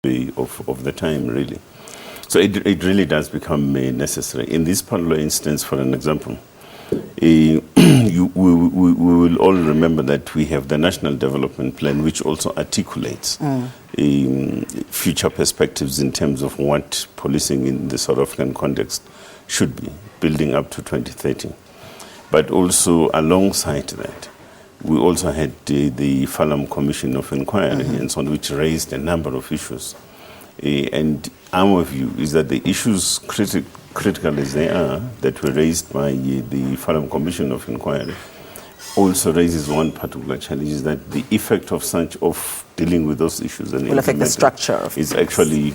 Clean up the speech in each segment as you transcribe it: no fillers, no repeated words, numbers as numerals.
of the time, really. So it really does become necessary. In this particular instance, for an example, we will all remember that we have the National Development Plan, which also articulates future perspectives in terms of what policing in the South African context should be, building up to 2030. But also alongside that, we also had the Phahlane Commission of Inquiry, and so on, which raised a number of issues. And our view is that the issues, critical as they are, that were raised by the Phahlane Commission of Inquiry, also raises one particular challenge, is that the effect of dealing with those issues and will affect the structure of is actually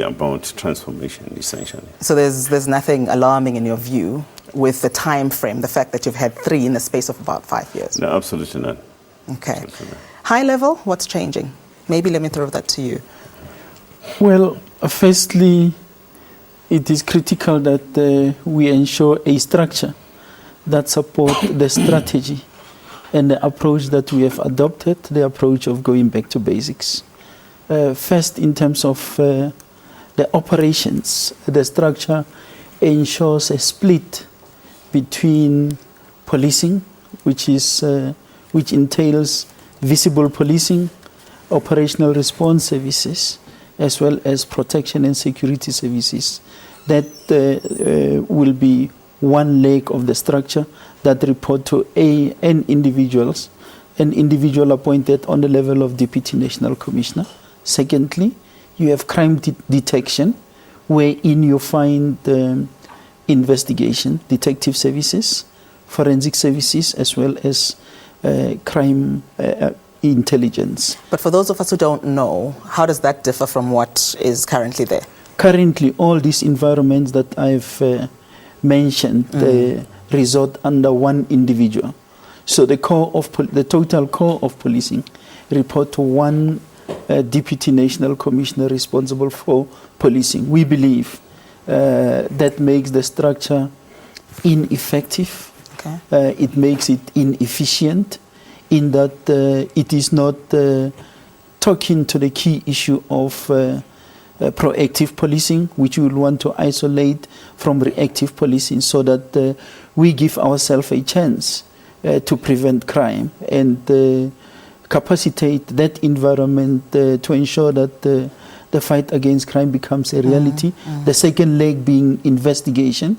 about transformation, essentially. So there's nothing alarming in your view with the time frame, the fact that you've had 3 in the space of about 5 years? No, absolutely not. Okay. Absolutely not. High level, what's changing? Maybe let me throw that to you. Well, firstly, it is critical that we ensure a structure that supports the strategy and the approach that we have adopted, the approach of going back to basics. First, in terms of the operations, the structure ensures a split between policing, which entails visible policing, operational response services, as well as protection and security services. That will be one leg of the structure that report to an individual appointed on the level of Deputy National Commissioner. Secondly, you have crime detection, wherein you find investigation, detective services, forensic services, as well as crime intelligence. But for those of us who don't know, how does that differ from what is currently there? Currently, all these environments that I've mentioned resort under one individual. So the total core of policing report to one Deputy National Commissioner responsible for policing. We believe that makes the structure ineffective. Okay. It makes it inefficient in that it is not talking to the key issue of proactive policing, which we will want to isolate from reactive policing, so that we give ourselves a chance to prevent crime and capacitate that environment to ensure that the fight against crime becomes a reality. The second leg being investigation,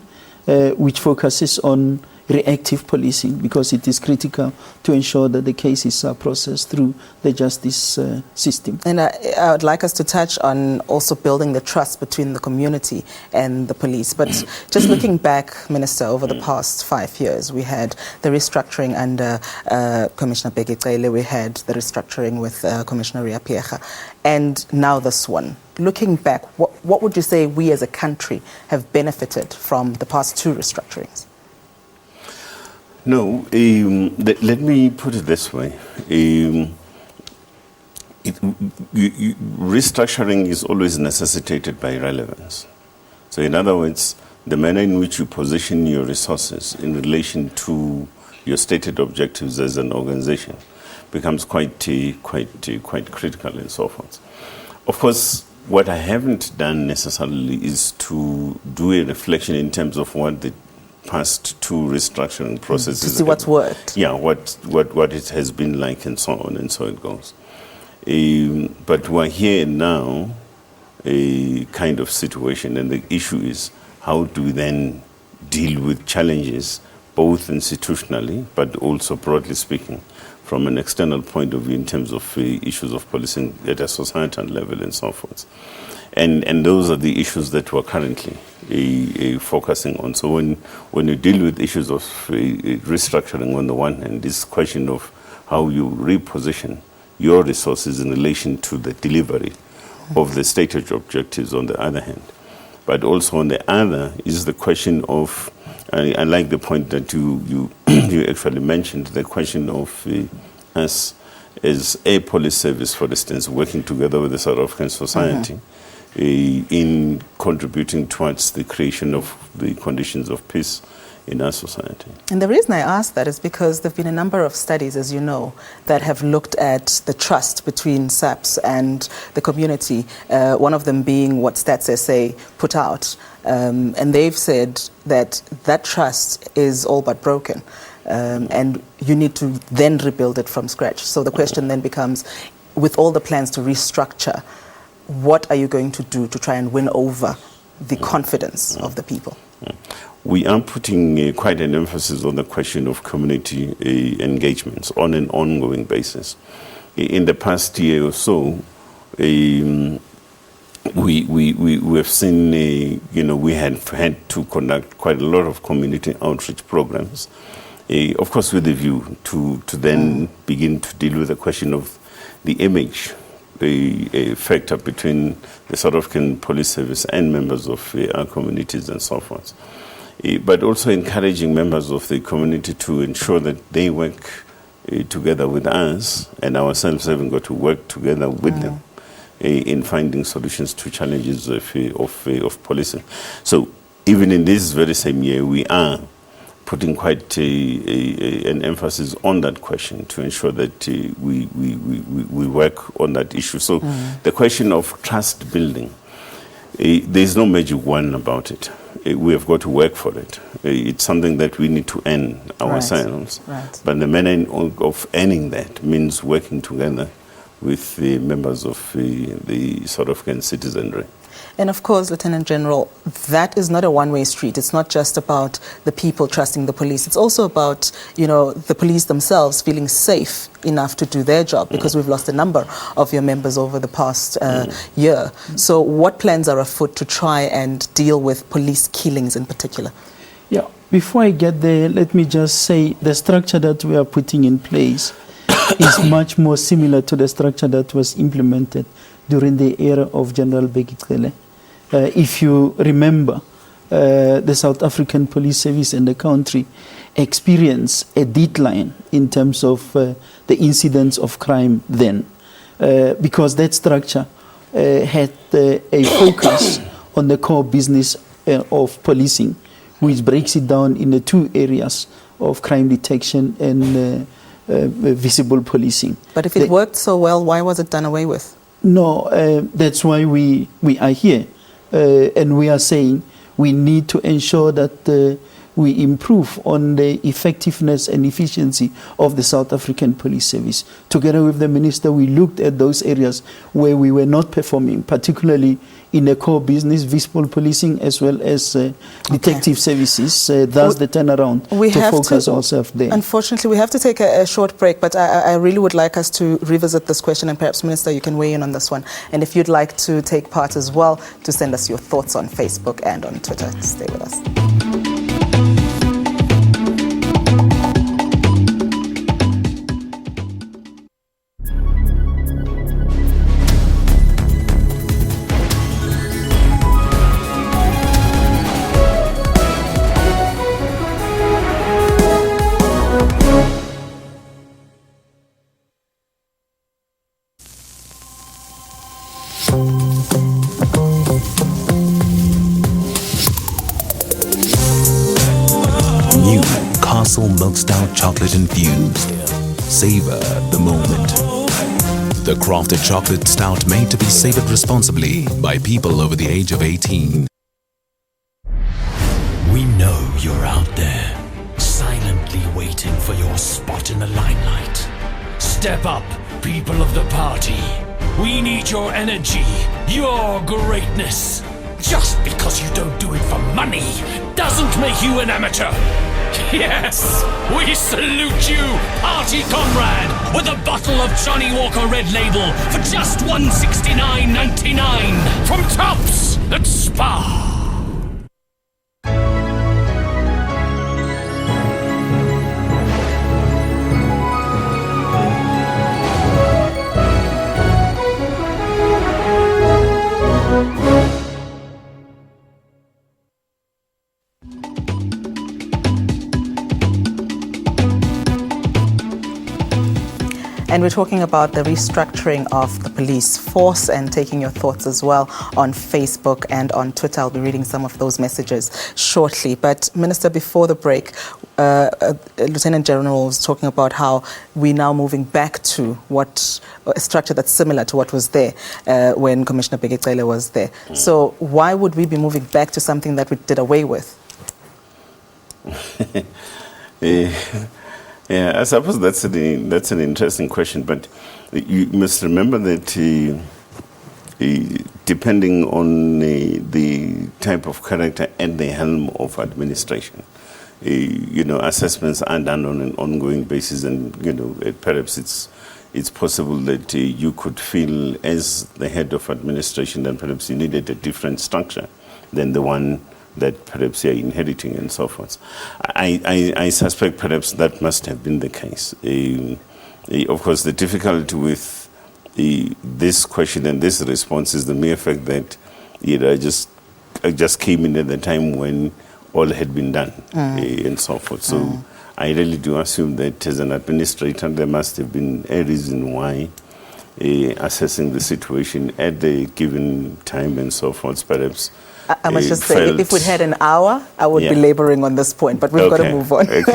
which focuses on reactive policing, because it is critical to ensure that the cases are processed through the justice system. And I would like us to touch on also building the trust between the community and the police. But just looking back, Minister, over the past 5 years, we had the restructuring under Commissioner Bheki, we had the restructuring with Commissioner Riapiecha, and now this one. Looking back, what would you say we as a country have benefited from the past 2 restructurings? No, let me put it this way. Restructuring is always necessitated by relevance. So in other words, the manner in which you position your resources in relation to your stated objectives as an organization becomes quite critical and so forth. Of course, what I haven't done necessarily is to do a reflection in terms of what the past 2 restructuring processes. To see what's worked. Yeah, what it has been like, and so on, and so it goes. But we're here now, a kind of situation, and the issue is how do we then deal with challenges, both institutionally, but also broadly speaking, from an external point of view in terms of issues of policing at a societal level and so forth. And those are the issues that we're currently focusing on. So when you deal with issues of restructuring on the one hand, this question of how you reposition your resources in relation to the delivery of the stated objectives on the other hand. But also on the other is the question of, I like the point that you actually mentioned, the question of us as a police service, for instance, working together with the South African society in contributing towards the creation of the conditions of peace in our society. And the reason I ask that is because there have been a number of studies, as you know, that have looked at the trust between SAPS and the community, one of them being what Stats SA put out. And they've said that that trust is all but broken. And you need to then rebuild it from scratch. So the question then becomes, with all the plans to restructure, what are you going to do to try and win over the confidence of the people? We are putting quite an emphasis on the question of community engagements on an ongoing basis. In the past year or so, we have seen, we have had to conduct quite a lot of community outreach programs, of course with the view to then begin to deal with the question of the image factor between the South African Police Service and members of our communities and so forth. But also encouraging members of the community to ensure that they work together with us, and ourselves having got to work together with them in finding solutions to challenges of policing. So even in this very same year, we are putting quite an emphasis on that question to ensure that we work on that issue. So the question of trust building, there's no magic wand about it. We have got to work for it. It's something that we need to earn ourselves. Right. But the manner of earning that means working together with the members of the South African citizenry. And of course, Lieutenant General, that is not a one-way street. It's not just about the people trusting the police. It's also about, the police themselves feeling safe enough to do their job, because we've lost a number of your members over the past year. So what plans are afoot to try and deal with police killings in particular? Yeah, before I get there, let me just say the structure that we are putting in place is much more similar to the structure that was implemented during the era of General Bekele. If you remember, the South African Police Service and the country experienced a decline in terms of the incidence of crime then, because that structure had a focus on the core business of policing, which breaks it down in the two areas of crime detection and visible policing. But if it worked so well, why was it done away with? No, that's why we are here. And we are saying we need to ensure that we improve on the effectiveness and efficiency of the South African Police Service. Together with the Minister, we looked at those areas where we were not performing, particularly in the core business, visible policing, as well as detective services. That's the turnaround to focus ourselves there. Unfortunately, we have to take a short break, but I really would like us to revisit this question, and perhaps, Minister, you can weigh in on this one. And if you'd like to take part as well, to send us your thoughts on Facebook and on Twitter. Stay with us. Milk stout chocolate infused. Savor the moment. The crafted chocolate stout made to be savored responsibly by people over the age of 18. We know you're out there, silently waiting for your spot in the limelight. Step up, people of the party. We need your energy, your greatness. Just because you don't do it for money doesn't make you an amateur. Yes, we salute you, party comrade, with a bottle of Johnny Walker Red Label for just $169.99 from Tops at Spa. And we're talking about the restructuring of the police force and taking your thoughts as well on Facebook and on Twitter. I'll be reading some of those messages shortly. But Minister, before the break, Lieutenant General was talking about how we're now moving back to a structure that's similar to what was there when Commissioner Begecele was there. So why would we be moving back to something that we did away with? Yeah, I suppose that's an interesting question, but you must remember that depending on the type of character at the helm of administration, assessments are done on an ongoing basis, and perhaps it's possible that you could feel as the head of administration that perhaps you needed a different structure than the one that perhaps you're inheriting and so forth. I suspect perhaps that must have been the case. Of course, the difficulty with this question and this response is the mere fact that I just came in at the time when all had been done and so forth. So I really do assume that as an administrator, there must have been a reason why assessing the situation at the given time and so forth, perhaps. I must just say, if we'd had an hour, I would be laboring on this point, but we've got to move on. We've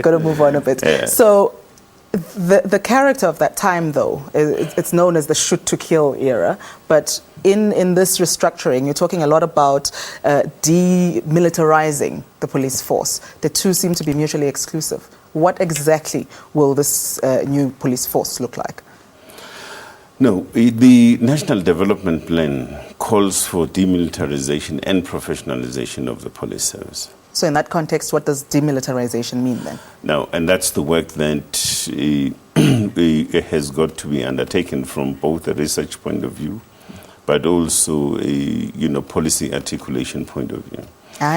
got to move on a bit. Yeah. So the character of that time, though, it's known as the shoot to kill era, but in this restructuring, you're talking a lot about demilitarizing the police force. The two seem to be mutually exclusive. What exactly will this new police force look like? No, the National Development Plan calls for demilitarization and professionalization of the police service. So in that context, what does demilitarization mean then? Now, and that's the work that has got to be undertaken from both a research point of view, but also a policy articulation point of view.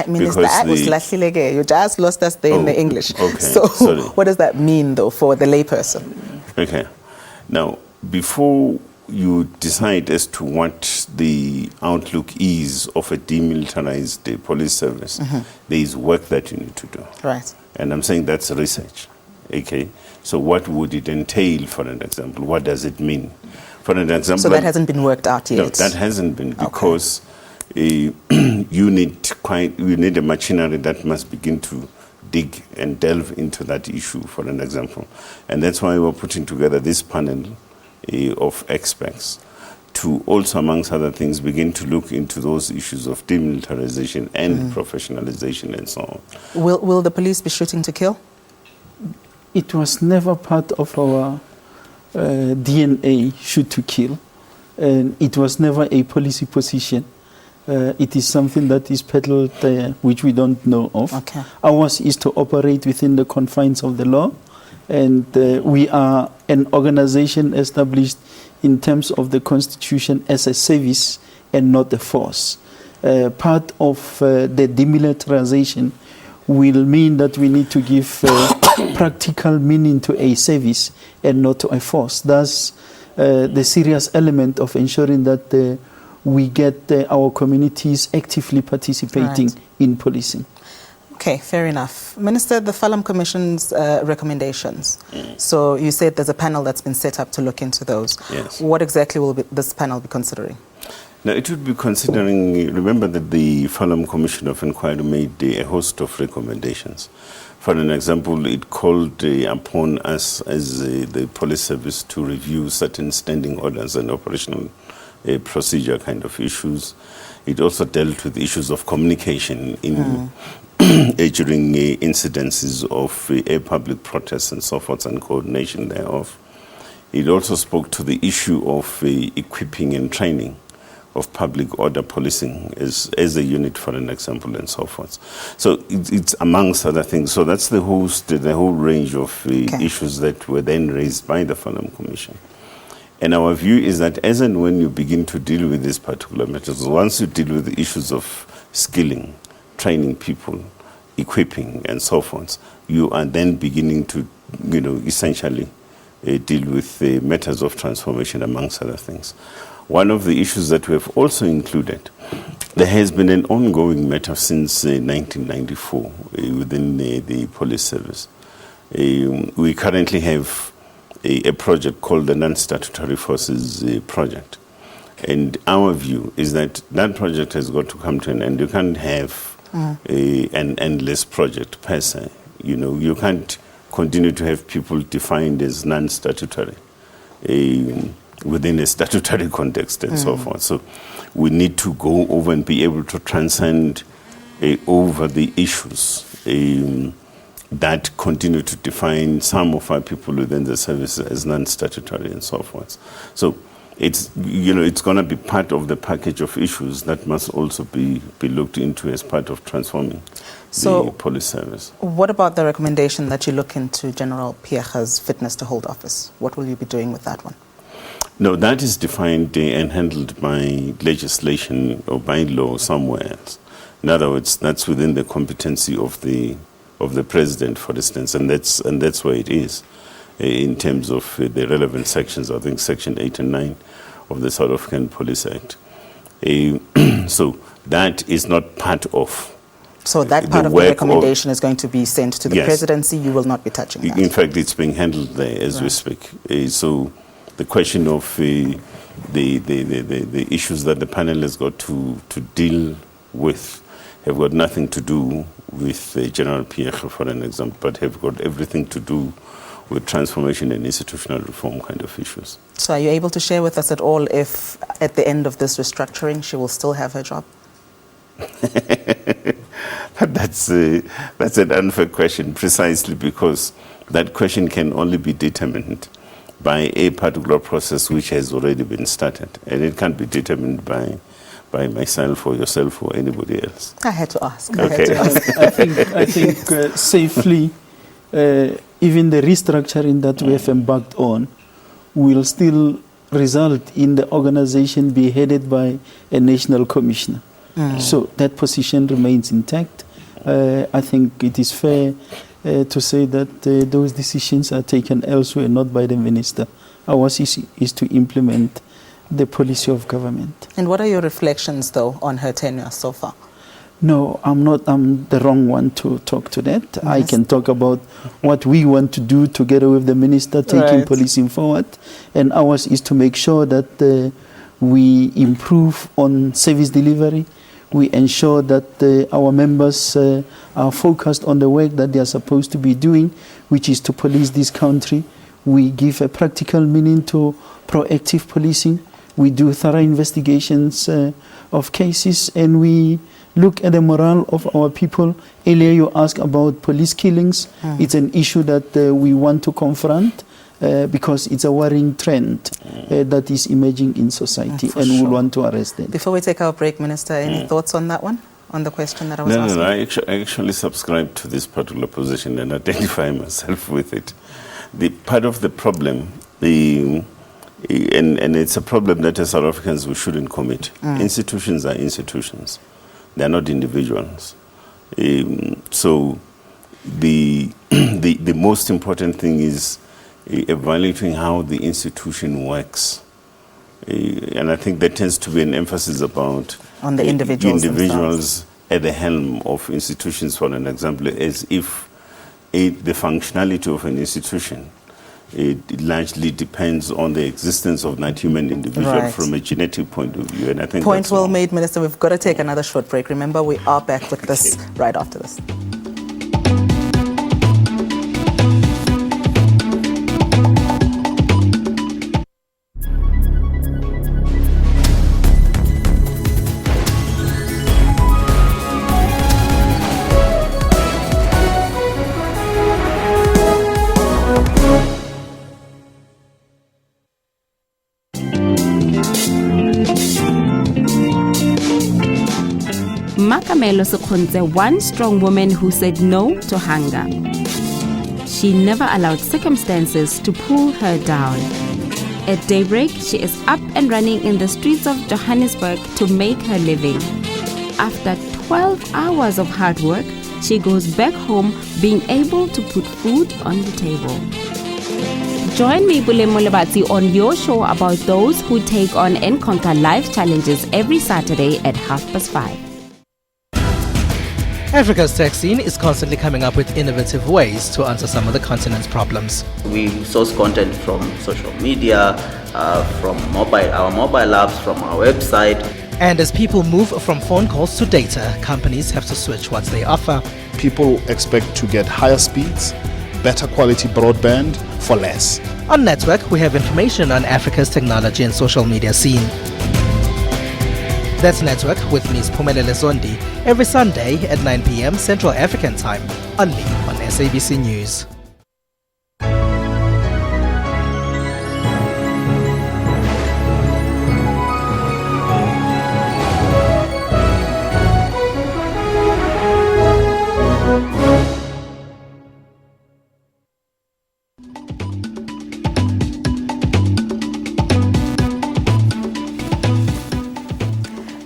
Minister, you just lost us there in the English. Okay, so sorry. What does that mean, though, for the layperson? Okay. Now, before you decide as to what the outlook is of a demilitarized police service, there is work that you need to do. Right. And I'm saying that's research. Okay. So what would it entail, for an example? What does it mean? For an example. So that hasn't been worked out yet? No, that hasn't been, because you need a machinery that must begin to dig and delve into that issue, for an example. And that's why we're putting together this panel of experts to also, amongst other things, begin to look into those issues of demilitarization and professionalization and so on. Will the police be shooting to kill? It was never part of our DNA, shoot to kill. And it was never a policy position. It is something that is peddled, which we don't know of. Okay. Ours is to operate within the confines of the law. And we are an organization established in terms of the Constitution as a service and not a force. Part of the demilitarization will mean that we need to give practical meaning to a service and not to a force. That's the serious element of ensuring that we get our communities actively participating in policing. Okay, fair enough. Minister, the Phahlane Commission's recommendations. So you said there's a panel that's been set up to look into those. Yes. What exactly will this panel be considering? Now, it would be considering, remember that the Phahlane Commission of Inquiry made a host of recommendations. For an example, it called upon us as the police service to review certain standing orders and operational procedure kind of issues. It also dealt with issues of communication in during incidences of public protests and so forth and coordination thereof. It also spoke to the issue of equipping and training of public order policing as a unit, for an example, and so forth. So it's amongst other things. So that's the whole range of issues that were then raised by the Phahlane Commission. And our view is that as and when you begin to deal with these particular matters, once you deal with the issues of skilling, training people, equipping, and so forth, you are then beginning to, essentially deal with the matters of transformation, amongst other things. One of the issues that we have also included, there has been an ongoing matter since 1994 within the police service. We currently have a project called the Non-Statutory Forces Project. And our view is that that project has got to come to an end. You can't have an endless project per se. You know, you can't continue to have people defined as non-statutory within a statutory context and so forth. So we need to go over and be able to transcend over the issues that continue to define some of our people within the service as non-statutory and so forth. So it's, you know, it's going to be part of the package of issues that must also be looked into as part of transforming the police service. What about the recommendation that you look into General Piega's fitness to hold office? What will you be doing with that one? No, that is defined and handled by legislation or by law somewhere else. In other words, that's within the competency of the president, for instance, and that's where it is in terms of the relevant sections. I think Section 8 and 9 of the South African Police Act. So that is not part of. So that part of the recommendation is going to be sent to the presidency. You will not be touching that. In fact, it's being handled there as we speak. So the question of the issues that the panel has got to deal with have got nothing to do with General Piega, for an example, but have got everything to do with transformation and institutional reform kind of issues. So are you able to share with us at all if at the end of this restructuring she will still have her job? That's an unfair question, precisely because that question can only be determined by a particular process which has already been started, and it can't be determined by myself or yourself or anybody else. I had to ask. Okay. I think safely, even the restructuring that we have embarked on will still result in the organization be headed by a national commissioner. So that position remains intact. I think it is fair to say that those decisions are taken elsewhere, not by the minister. Ours is to implement the policy of government. And what are your reflections, though, on her tenure so far? No, I'm the wrong one to talk to that. Yes. I can talk about what we want to do together with the minister, taking policing forward. And ours is to make sure that we improve on service delivery. We ensure that our members are focused on the work that they are supposed to be doing, which is to police this country. We give a practical meaning to proactive policing. We do thorough investigations of cases, and we look at the morale of our people. Earlier you asked about police killings. It's an issue that we want to confront because it's a worrying trend that is emerging in society, and we want to arrest it. Before we take our break, Minister, any thoughts on that one, on the question that I was asking? No, I actually subscribe to this particular position and identify myself with it. The part of the problem, and it's a problem that as South Africans we shouldn't commit. Institutions are institutions. They are not individuals. So the most important thing is evaluating how the institution works. And I think there tends to be an emphasis about on the individuals at the helm of institutions, for an example, as if the functionality of an institution it largely depends on the existence of that human individual from a genetic point of view. And I think point well made, Minister. We've got to take another short break. Remember, we are back with this right after this. Makamelo Sekgonze, one strong woman who said no to hunger. She never allowed circumstances to pull her down. At daybreak, she is up and running in the streets of Johannesburg to make her living. After 12 hours of hard work, she goes back home being able to put food on the table. Join me, Bule Molebatsi, on your show about those who take on and conquer life challenges every Saturday at 5:30. Africa's tech scene is constantly coming up with innovative ways to answer some of the continent's problems. We source content from social media, from our mobile apps, from our website. And as people move from phone calls to data, companies have to switch what they offer. People expect to get higher speeds, better quality broadband for less. On Network, we have information on Africa's technology and social media scene. That's Network with Ms. Phumelele Zondi every Sunday at 9 p.m. Central African Time, only on SABC News.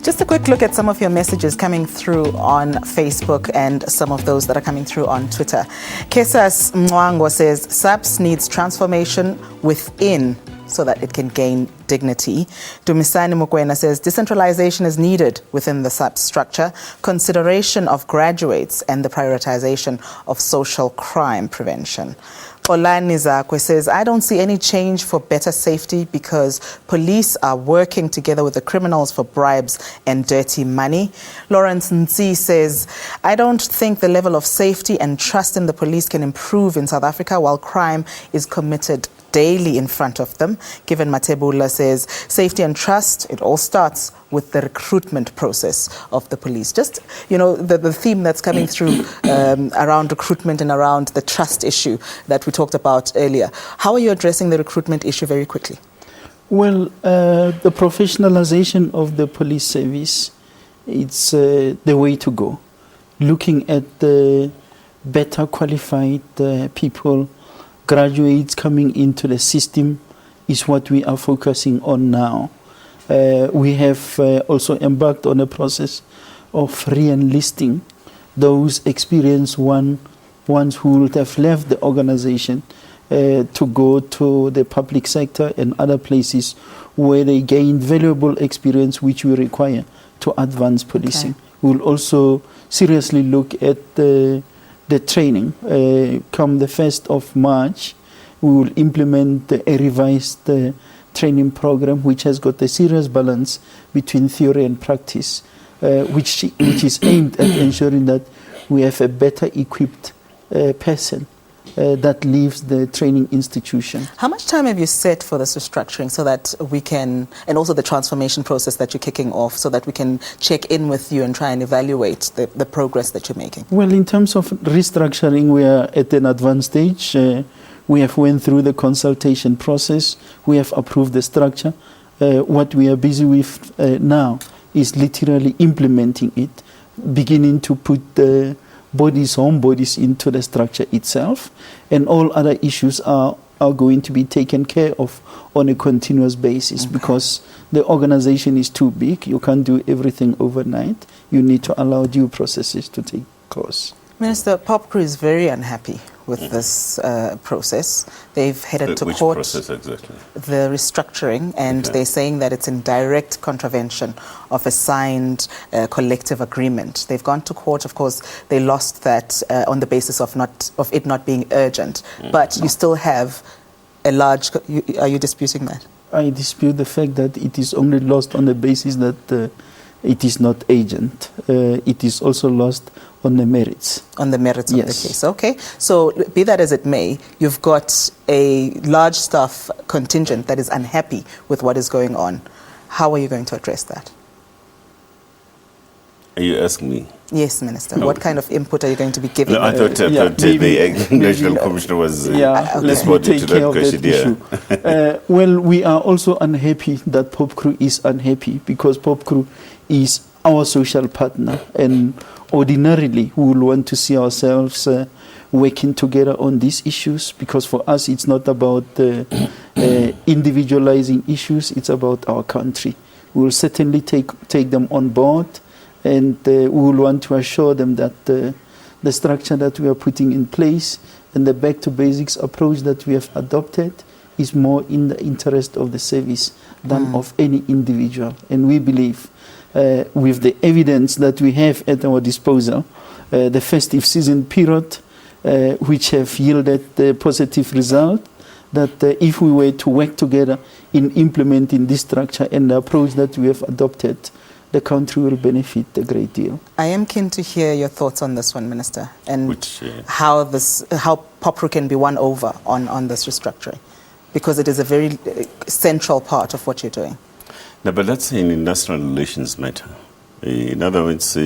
Just a quick look at some of your messages coming through on Facebook and some of those that are coming through on Twitter. Kesas Mwango says, SABC needs transformation within so that it can gain dignity. Dumisani Mukwena says, decentralization is needed within the SABC structure, consideration of graduates and the prioritization of social crime prevention. Phahlane Zakwe says, I don't see any change for better safety because police are working together with the criminals for bribes and dirty money. Lawrence Ntsi says, I don't think the level of safety and trust in the police can improve in South Africa while crime is committed daily in front of them. Given Matebula says, safety and trust, it all starts with the recruitment process of the police. Just, the theme that's coming through around recruitment and around the trust issue that we talked about earlier. How are you addressing the recruitment issue very quickly? Well, the professionalization of the police service, it's the way to go. Looking at the better qualified people, graduates coming into the system is what we are focusing on now. We have also embarked on a process of re-enlisting those experienced ones who would have left the organization to go to the public sector and other places where they gain valuable experience which we require to advance policing. Okay. We'll also seriously look at the training. Come the 1st of March, we will implement a revised training program which has got a serious balance between theory and practice, which is aimed at ensuring that we have a better equipped person that leaves the training institution. How much time have you set for this restructuring so that we can, and also the transformation process that you're kicking off, so that we can check in with you and try and evaluate the progress that you're making? Well, in terms of restructuring, we are at an advanced stage. We have went through the consultation process. We have approved the structure. What we are busy with now is literally implementing it, beginning to put the home bodies into the structure itself, and all other issues are going to be taken care of on a continuous basis. Okay. Because the organization is too big. You can't do everything overnight. You need to allow due processes to take course. Minister, POPCRU is very unhappy with this process. They've headed to court. Which process exactly? The restructuring, and they're saying that it's in direct contravention of a signed collective agreement. They've gone to court. Of course, they lost that on the basis of it not being urgent. But you still have a large. Are you disputing that? I dispute the fact that it is only lost on the basis that it is not urgent. It is also lost on the merits. On the merits of the case. Okay. So be that as it may, you've got a large staff contingent that is unhappy with what is going on. How are you going to address that? Are you asking me? Yes, Minister. No. What kind of input are you going to be giving? No, I thought the National Commissioner was let me take care of that issue. Well, we are also unhappy that POPCRU is unhappy because POPCRU is our social partner, and ordinarily we will want to see ourselves working together on these issues, because for us it's not about individualizing issues, it's about our country. We will certainly take them on board, and we will want to assure them that the structure that we are putting in place and the back to basics approach that we have adopted is more in the interest of the service than of any individual. And we believe with the evidence that we have at our disposal, the festive season period, which have yielded a positive result, that if we were to work together in implementing this structure and the approach that we have adopted, the country will benefit a great deal. I am keen to hear your thoughts on this one, Minister, and how POPRO can be won over on this restructuring, because it is a very central part of what you're doing. No, but that's an industrial relations matter. In other words,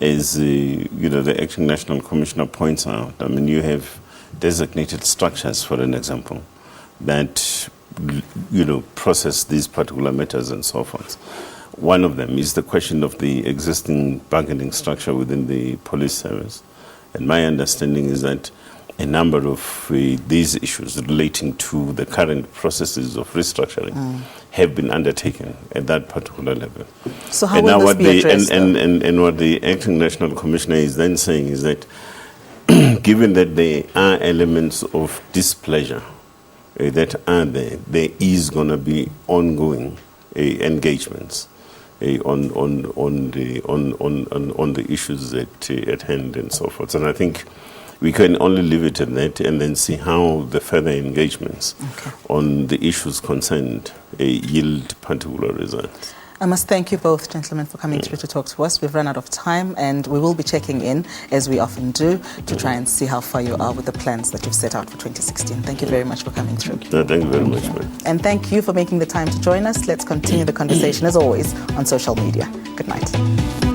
as the Acting National Commissioner points out, I mean, you have designated structures, for an example, that process these particular matters and so forth. One of them is the question of the existing bargaining structure within the police service. And my understanding is that a number of these issues relating to the current processes of restructuring have been undertaken at that particular level. So how will this be addressed? And what the Acting National Commissioner is then saying is that given that there are elements of displeasure that are there is going to be ongoing engagements on the issues at hand and so forth. And I think we can only leave it at that and then see how the further engagements on the issues concerned yield particular results. I must thank you both, gentlemen, for coming through to talk to us. We've run out of time, and we will be checking in, as we often do, to try and see how far you are with the plans that you've set out for 2016. Thank you very much for coming through. No, thank you very much, man. And thank you for making the time to join us. Let's continue the conversation, as always, on social media. Good night.